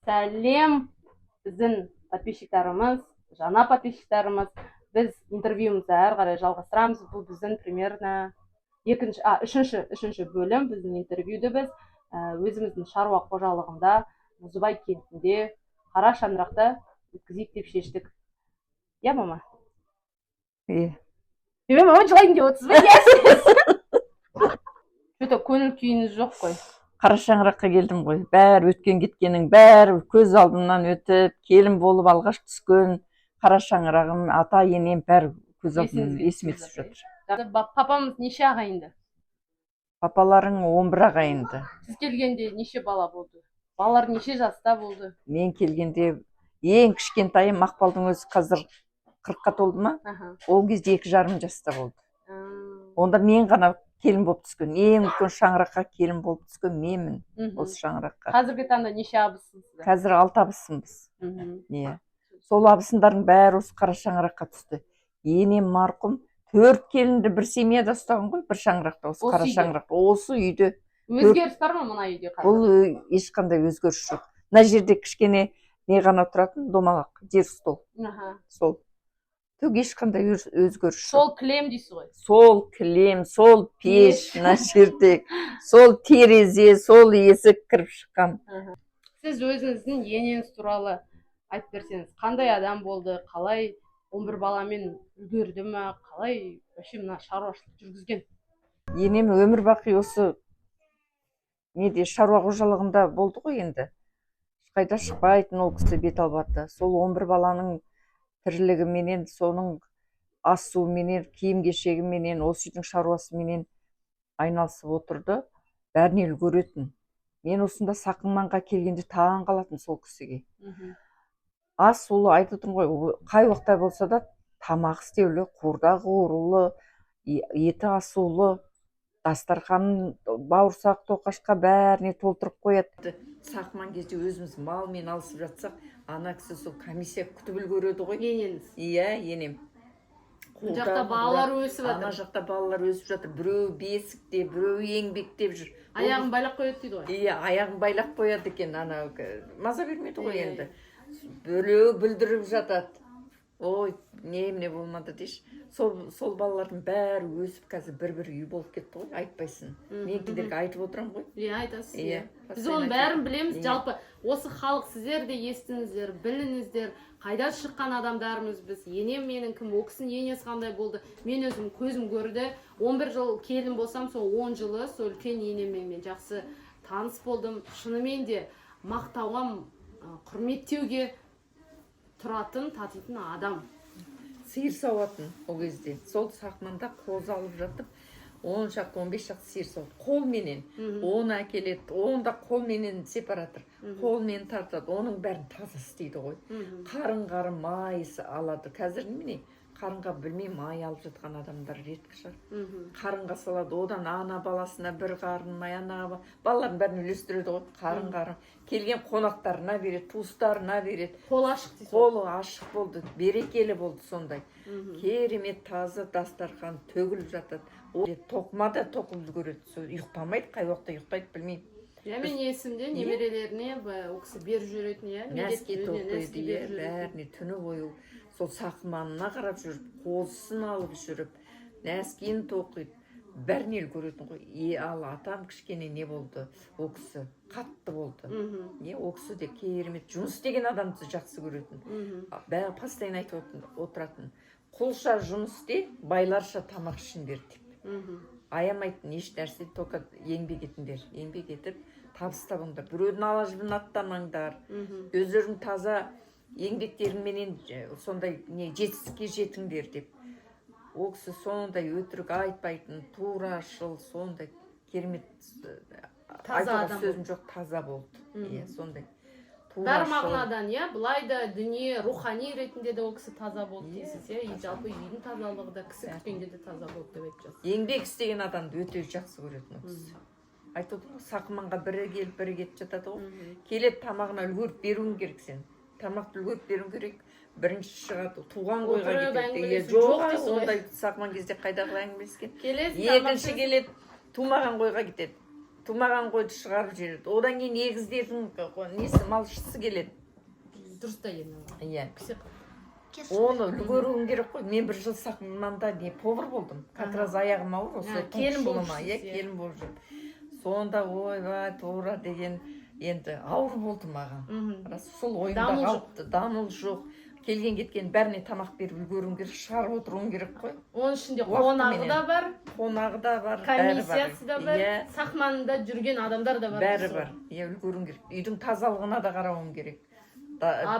Сәлем біздің подписчиктарымыз, жаңа подписчиктарымыз. Біз интервьюімізді әрі қарай жалғастырамыз. Бұл біздің примерно үшінші бөлім. Біздің интервьюді біз өзіміздің шаруа қожалығында, Мұзыбай кентінде, қара шаңырақта өткізейік деп шештік. Иә, мама? Мама, жылайын деп отырсыз ба? Что-то көңіл күйіңіз жоқ қой. Қара шаңыраққа келдім ғой. Бәрі өткен кеткенің бәрі көз алдымнан өтіп, келін болып алғаш түскен қара шаңырағым, ата енем бәрі көз алдымнан есіме түсіп жатыр. Папамыз неше ағайынды? Папаларың 11 ағайынды. Сіз келгенде неше бала болды? Балалар неше жаста болды? Мен келгенде ең кішкентайым Мақпалдың өзі қазір 40-қа толды ма? Ол кезде 2,5 жаста болды. Онда мен ғана келін болып түскен. Ең үлкен шаңыраққа келін болып түскен менмін осы шаңыраққа. Қазіргі таңда неше абысысыз? Қазір 6 абысымбыз. Сол абысындардың бәрі осы қара шаңыраққа түсті. Енем марқұм 4 келінді бір семьяда ұстаған ғой, бір шаңырақта, осы қара шаңырақта. Осы үйде. Өзгеріс бар ма мына үйде қазір? Бұл ешқандай өзгеріс жоқ. Мына жерде кішкене не ғана тұратын, домалақ, жер стол. Сол. Түк ешқандай өзгеріс жоқ. Сол кілем дейсіз ғой? Сол кілем, сол пеш, мына жерде, сол терезе, сол есік кіріп шыққан. Сіз өзіңіздің енеңіз туралы айтып берсеңіз, қандай адам болды, қалай 11 баламен үлгерді ме, қалай вообще мына шаруашылық жүргізген? Енем өмір бақи осы неде шаруа қожалығында болды ғой енді. Қайда шықпайтын ол кісі бет албады. Сол 11 баланың тірлігіменен, соның асуыменен, киім кешегіменен, осы үйдің шаруасыменен айналысып отырды. Бәріне үлгеретін. Мен осында Сақыңманға келгенде таң қалатын сол кісіге. Ас ұлы айтып тұрмын ғой, қай уақытта болса да тамақ істеулі, қуырдақ қуырулы, еті асулы, дастарханын бауырсақ тоқашқа бәріне толтырып қояды. Сақман кезде өзіміз малмен алысып жатсақ, ана кісі сол комиссия күтіп үлгереді ғой. Енеңіз? Иә, енем. Бұл жақта балалар өсіп жатыр. Ана жақта балалар өсіп жатыр. Біреу бесікте, біреу еңбектеп жүр. Аяғын байлап қояды дейді ғой. Иә, аяғын байлап қояды екен. Ана маза бермейді ғой енді. Біреу бүлдіріп жатады. Ой, не болмады дейші. Сол балалардың бәрі өсіп, қазір бір үй болып кетті ғой, айтпайсың. Мен кедергі айтып отырам ғой. Иә, айтасыз. Біз оның бәрін білеміз. Жалпы осы халық сіздер де естіңіздер, біліңіздер. Қайда шыққан адамдарымыз біз. Енем менің кім, о кісінің енесі қандай болды. Мен өзім көзім көрді. 11 жыл келін болсам, сол 10 жылы сол үлкен енеммен мен жақсы таныс болдым. Шынымен де мақтауға, құрметтеуге тұратын, татитын адам. Сиыр сауатын ол кезде. Сол Сақманда қозы алып жатып, 10 шақты, 15 шақты сиыр сауат. Қолменен. Оны әкеледі. Оны да қолменен сепаратор. Қолмен тартады. Оның бәрін таза істейді ғой. Қарын майысы алады. Қазір немене? Қарынға білмей май алып жатқан адамдар реткі шығар. Қарынға салады. Одан ана баласына бір қарын май, ана балаларын бәрін үлестіреді ғой. Қарын. Келген қонақтарына береді, туыстарына береді. Қолы ашық дейсіз. Қолы ашық болды, берекелі болды сондай. Керемет таза дастархан төгіліп жатады. Тоқыма да тоқып үлгереді. Ұйықтамайды, қай уақытта ұйықтайды білмеймін. Мен есімде немерелеріне ол кісі беріп жүретін, нәски тоқиды, бәріне түні бойы сол Сақманына қарап жүріп, қозысын алып жүріп, нәскиін тоқиды, бәріне үлгеретін ғой. Ал атам кішкене не болды, ол кісі қатты болды. Ол кісі де керемет, жұмыс деген адамды жақсы көретін. Бәрі постоянно айтып отыратын. Құлша жұмыс де, байларша тамақ ішін бер деп. Аямайтын еш нәрсе, тоқа еңбек етіңдер. Еңбек етіп, табыс табыңдар. Біреудің ала жібін аттамаңдар. Өздерің таза еңбектеріңменен сондай жетістікке жетіңдер деп. Ол кісі сондай өтірік айтпайтын, турашыл, сондай керемет айтуға сөзім жоқ, таза болды. Сондай. Бар мағынадан, бұлай да дүние, рухани ретінде де ол кісі таза болды дейсіз, жалпы үйдің тазалығы да кісі күткенде де таза болды деп айтып. Еңбек істеген адамды өте жақсы көретін ол кісі. Айтып отырмын, Сақманға бірі келіп, бірі кетіп жатады ғой. Келеді, тамағына үлгеріп беруің керек сен. Тамақты үлгеріп беруің керек. Бірінші шығады, туған қойға кетеді. Жоқ, ондай Сақман кезде қайдағы әңгімелескен. Екінші келеді, тумаған қойға кетеді. тумаған қойды шығарып жібереді. Одан кейін егіздердің несі малшысы келеді. Дұрыс та енді. Иә. Псих. Оны үлгеруім керек қой. Мен бір жыл сақманда не повар болдым. Как раз аяғым ауыр осы. келін болып иә, жүрсіз, иә. келін болып жүрмін. Сонда ойбай тура деген енді ауыр болды маған. Рас сол ойымда қалыпты. Дамыл жоқ. Келген кеткен бәріне тамақ беріп үлгеруім керек, шығарып отыруым керек қой. Оның ішінде қонағы да бар, Қонағы да бар, комиссиясы да бар, Иә, сахманында жүрген адамдар да бар. бәрі бар. Иә, үлгеруім керек. Үйдің тазалығына да қарауым керек.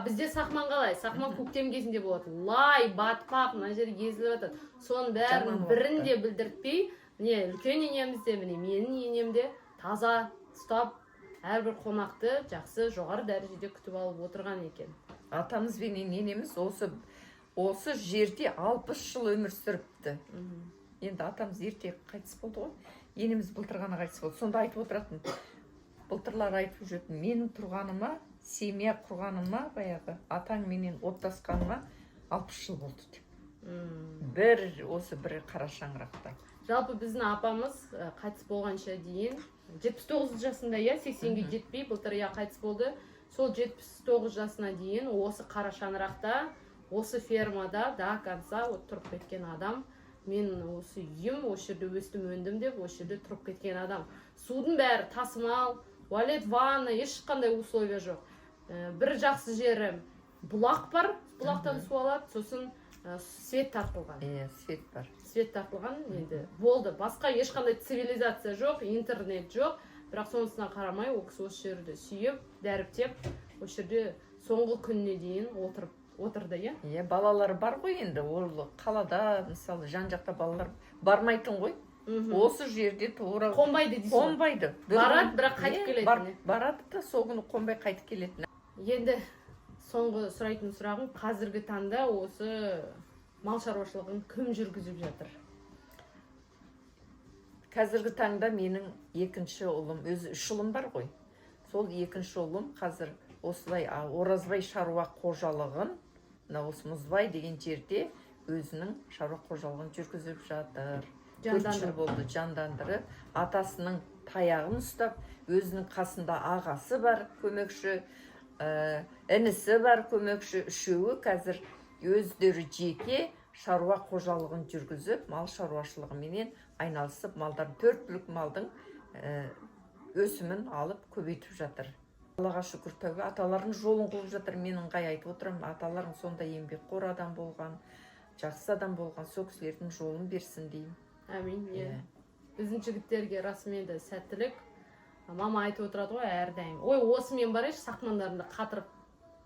Бізде сахман қалай? Сахман көктем кезінде болады. Лай, батпақ, мына жер езіліп жатады. Соның бәрін бірін де білдіртпей, міне үлкен енеміз де, міне менің енем де таза ұстап, әрбір қонақты жақсы жоғары дәрежеде күтіп алып отырған екен. Атамыз бен енеміз осы жерде 60 жыл өмір сүріпті. Енді атамыз ерте қайтыс болды ғой. Енеміз былтыр ғана қайтыс болды. Сонда айтып отыратын. Былтырлар айтып жүретін. Менің тұрғаныма, семья құрғаныма, баяғы атаң менен оттасқаныма 60 жыл болды деп. Осы бір қара шаңырақта. Жалпы біздің апамыз қайтыс болғанша дейін 79 жасында, 80-ге жетпей, былтыр қайтыс болды. Сол 79 жасына дейін осы қара шаңырақта, осы фермада до конца тұрып кеткен адам. Мен осы үйім, осы жерде өстім, өндім деп, осы жерде тұрып кеткен адам. Судың бәрі тасымал, туалет, ванна, ешқандай условия жоқ. Бір жақсы жері бұлақ бар, бұлақтан су алады, сосын свет тартылған. Свет бар. Свет тартылған, енді болды. Басқа ешқандай цивилизация жоқ, интернет жоқ. Бірақ сонысына қарамай, ол кісі осы жерде сүйіп, дәріптеп, осы жерде соңғы күніне дейін отырды, иә? Иә, балалар бар ғой енді, ол қалада, мысалы, жан-жақта балалар бармайтын ғой. Осы жерде тура қонбайды дейсің. Қонбайды. Барады, бірақ қайтып келеді. Барады да, сол күні қонбай қайтып келеді. Енді соңғы сұрайтын сұрағым, қазіргі таңда осы мал шаруашылығын кім жүргізіп жатыр? Қазіргі таңда менің екінші ұлым, өзі 3 ұлым бар ғой. Сол екінші ұлым қазір осылай Оразбай шаруа қожалығын, осы Мұзбай деген жерде өзінің шаруа қожалығын жүргізіп жатыр. 4 жыл болды жандандырып, атасының таяғын ұстап, өзінің қасында ағасы бар, көмекші, інісі бар, көмекші, үшеуі қазір өздері жеке шаруа қожалығын жүргізіп, мал шаруашылығыменен айналысып, малдан 4 түлік малдың өсімін алып көбейтіп жатыр. Аллаға шүкір тәубе, аталардың жолын қуып жатыр. Мен ыңғай айтып отырмын, аталарың сонда еңбекқор адам болған, жақсы адам болған, сол кісілердің жолын берсін деймін. Әмин. Біздің жігіттерге расымен де сәттілік. Мама айтып отырады ғой әрдайым. Ой, осы мен барайшы сақмандарымды қатырып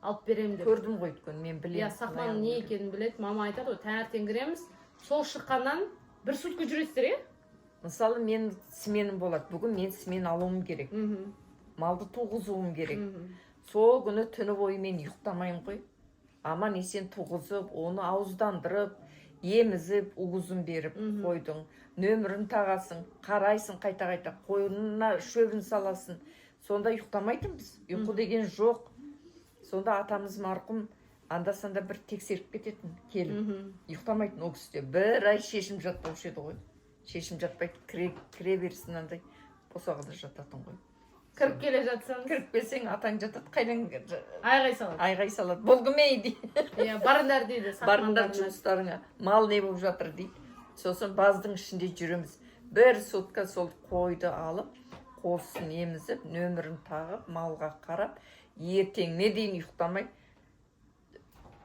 алып беремін деп. Көрдім ғой өткен, мен білемін. Иә, сақманның не екенін біледі. Мама айтады ғой, таңертең кіреміз, сол шыққаннан бір сутка жүресіздер, иә? Мысалы, мен сменім болады. Бүгін мен смен алуым керек. Малды туғызуым керек. Сол күні түні бойы мен ұйықтамайым ғой. Аман есен туғызып, оны ауыздандырып, емізіп, уғызын беріп қойдың. Нөмірін тағасың, қарайсың қайта-қайта, қойынына шөбін саласын. Сонда ұйықтамайтынбыз. Ұйқы деген жоқ. Сонда атамыз марқұм анда-санда бір тексеріп кететін келіп. Ұйықтамайтын ол кісіде. Бір ай шешім жатпаушы еді ғой. Шешім жатпайды, кіре берсін андай босағада жататын ғой. Кіріп келе жатсаңыз? Кіріп келсең атаң жатады, қайдан айғай салады. Айғай салады. Болғымей дейді. Иә, барыңдар дейді. Барыңдар жұмыстарыңа. Мал не болып жатыр дейді. Сосын баздың ішінде жүреміз. Бір сутка сол қойды алып, қосын емізіп, нөмірін тағып, малға қарап, ертеңіне дейін ұйықтамай,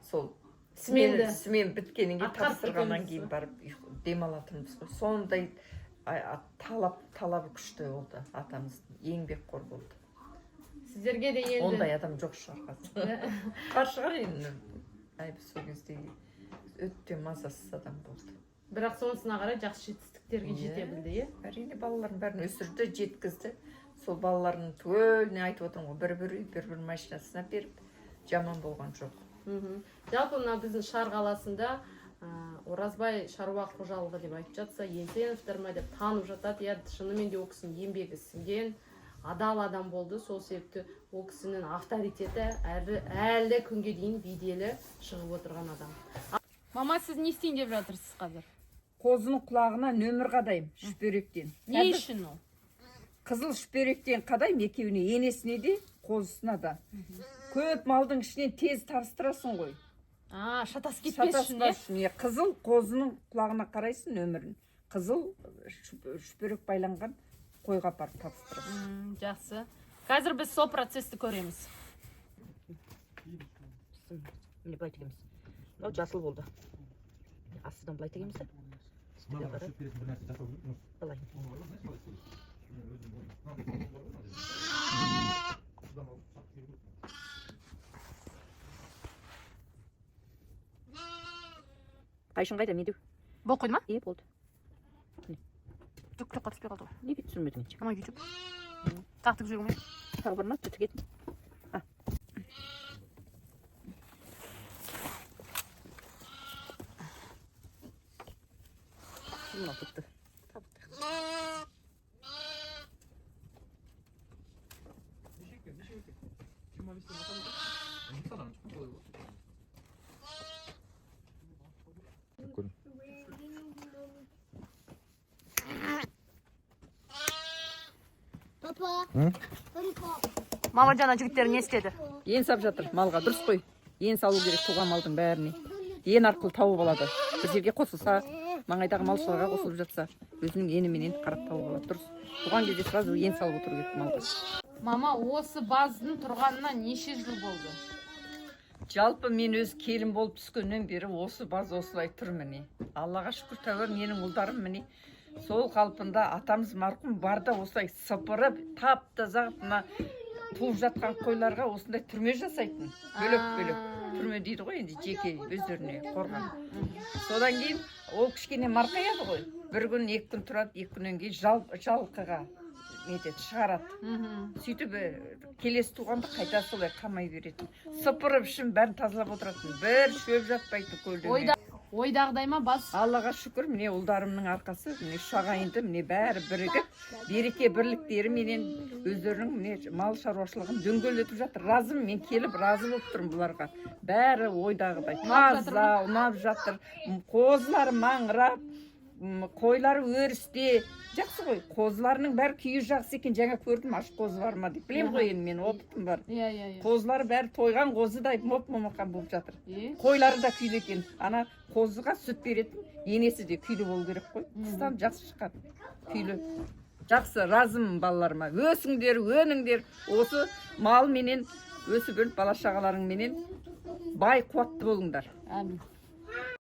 сол смен біткеннен кейін тапсырғаннан кейін барып демалатынбыз ғой. Сондай талабы күшті болды атамыз, еңбекқор болды. Сіздерге де енді ондай адам жоқ шығар қазір. Бар шығар енді. Сол кезде өте мазасыз адам болды. Бірақ сонысына қарай жақсы жетістіктерге жете білді, иә? Әрине балалардың бәрін өсірді, жеткізді. Сол балалардың түгеліне айтып отырмын ғой, бір үй, бір машинасына беріп, жаман болған жоқ. Жалпы мына біздің Шар қаласында Оразбай шаруа қожалығы деп айтып жатса, Енсеновтар ма деп танып жатады. Иә, шынымен де ол кісінің еңбегі сіңген, адал адам болды. Сол себепті ол кісінің авторитеті әлі күнге дейін беделі шығып отырған адам. Мама, сіз не істейін деп жатырсыз қазір? Қозының құлағына нөмір қадайым, шүберектен. Не үшін ол? қызыл шүперектен қадайм екеуіне, енесіне де қозысына да. Көп малдың ішінен тез тарыстырасың ғой. Шатас кетпес үшін, Қызыл қозының құлағына қарайсың өмірін. Қызыл шүперек байланған қойға апарып тапсырасың. Жақсы. Қазір біз сол процесті көреміз. Міне былай тегеміз. Мынау жасыл болды. Астыдан былай тегеміз де. Былай. Қайшын қайда, медеу? Бұл қойды ма? Болды. Жүк қатыспай қалды ғой. Не бет түсірмеді мен. Ама YouTube. Тақтық жүргім. Тағы бар ма? Түті кетін. Мынау тұтты. Мама жана жігіттер не істеді? Ен сап жатыр малға, дұрыс қой. Ен салу керек туған малдың бәріне. Ен арқылы тауып алады. Bir жерге қосылса, маңайдағы малшыларға қосылып жатса, өзінің еніменен қарап тауып алады. Дұрыс. Туған кезде сразу ен салып отыру керек малға. Мама, осы баздың тұрғанына неше жыл болды? Жалпы мен өз келін болып түскеннен бері осы баз осылай тұр міне. Аллаға шүкір тәуба, менің ұлдарым міне. Сол қалпында атамыз марқұм барда осылай сыпырып, тап-таза мына туып жатқан қойларға осындай түрме жасайтын. Бөлек-бөлек. Түрме дейді ғой енді, жеке өздеріне қорған. Содан кейін ол кішкене марқаяды ғой. Bir күн, 2 күн тұрады, 2 күннен кейін жалқыға нетеді, шығарады. Сөйтіп келесі туғанда қайта солай қамай беретін. Сыпырып ішін бәрін тазалап отыратын. Bir шөп жатпайтын көлден. Ойдағыдай ма баз? Аллаға шүкір, міне ұлдарымның арқасы, міне шағайынды, міне бәрі бірігіп, береке бірліктері менен өздерінің міне мал шаруашылығын дөңгелетіп жатыр. Разым, мен келіп разы болып тұрмын бұларға. Бәрі ойдағыдай. Таза, ұнап жатыр. Қозылары маңырап, қойлары өрісте. Жақсы ғой, қозыларының бәрі күйі жақсы екен. Жаңа көрдім, аш қозы бар ма деп. Білем ғой енді, мен опытым бар. Қозылары бәрі тойған қозыдай моп-момақан болып жатыр. Қойлары да күйлі екен. Ана қозыға сүт беретін, енесі де күйлі болу керек қой. Тыстан жақсы шыққан. Күйлі. Жақсы, разымын балаларыма. Өсіңдер, өніңдер. Осы мал менен, өсіп өліп бала шағаларың менен бай қуатты болыңдар. Әмин.